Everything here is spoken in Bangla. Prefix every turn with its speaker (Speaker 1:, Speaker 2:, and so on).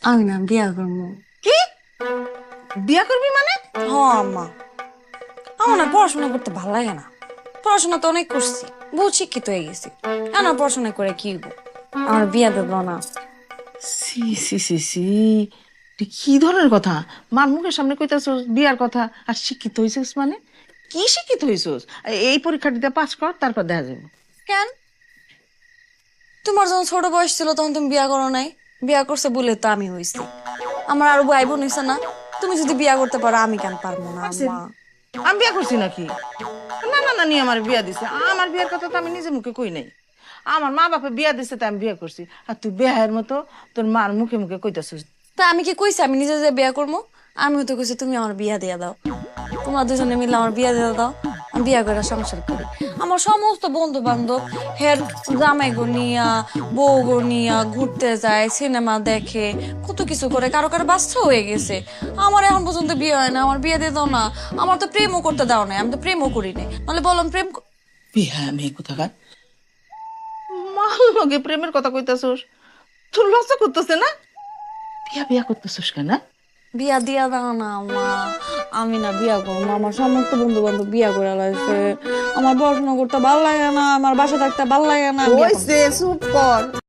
Speaker 1: আমি না বিয়া করবো।
Speaker 2: কি বিয়া করবি মানে?
Speaker 1: হ আম্মা, আমার না পড়াশোনা করতে ভালো লাগে না। পড়াশোনা তো অনেক করছি, বহুত শিক্ষিত হয়ে গেছি। না পড়াশোনা করে কি হইব? আমার বিয়া দেবো না।
Speaker 2: সি সি সি সি, এটা কি ধরনের কথা? মার মুখের সামনে কইতাছস বিয়ার কথা, আর শিক্ষিত হইছিস মানে? কি শিক্ষিত হইছিস? এই পরীক্ষাটিতে পাস কর, তারপর দেখা যাবে।
Speaker 1: কেন? তোমার যখন ছোট বয়স ছিল তখন তুমি বিয়া করো নাই? বিয়া করছে বলে তো আমি হইছি। আমার আরো ভাই বোন হইছে না? তুমি যদি বিয়া করতে পারো আমি কেন পারবো না
Speaker 2: পারছেন?
Speaker 1: আম্মা?
Speaker 2: আমি বিয়া করছি নাকি? না না না, নিয়ে আমার বিয়া দিছে। আমার বিয়ার কথা তো আমি নিজে মুখে কই নাই। আমার মা বাপে বিয়া দিছে তাই আমি বিয়া করছি। আর তুই বেহায়ের মতো তোর মার মুখে মুখে কইতাছিস।
Speaker 1: তা আমি কি কইছি আমি নিজে যে বিয়া করবো? আমিও তো কইছি তুমি আমার বিয়া দিয়া দাও। তোমরা দুজনে মিলে আমার বিয়া দিয়ে দাও, আমি বিয়া করে সংসার করি। আমার সমস্ত বন্ধু বান্ধব হের জামাই গো নিয়া, বউ গো নিয়া ঘুরতে যায়, সিনেমা দেখে, কত কিছু করে, কারো কারো বাচ্চা হয়ে গেছে। আমার এখন পর্যন্ত বিয়ে হয় না, আমার বিয়ে দিয়ে দাও না। আমার তো প্রেমও করতে দাও না, আমি তো প্রেমও করি নাই। নাহলে বললাম
Speaker 2: বিহায় মেয়ে কোথাকার! মার লগে প্রেমের কথা কইতাছিস? তোর লজ্জা করতেছে না? বিয়া বিয়া করতেছিস কেন?
Speaker 1: বিয়া দিয়া দাও না মা। আমি না বিয়া করবো, আমার সমস্ত বন্ধু বান্ধব বিয়া করে লাগছে। আমার পড়াশোনা করতে ভালো লাগে না, আমার বাসা থাকতে ভালো লাগে না, আমি বিয়া করবো
Speaker 2: হইছে,
Speaker 1: না।
Speaker 2: চুপ কর।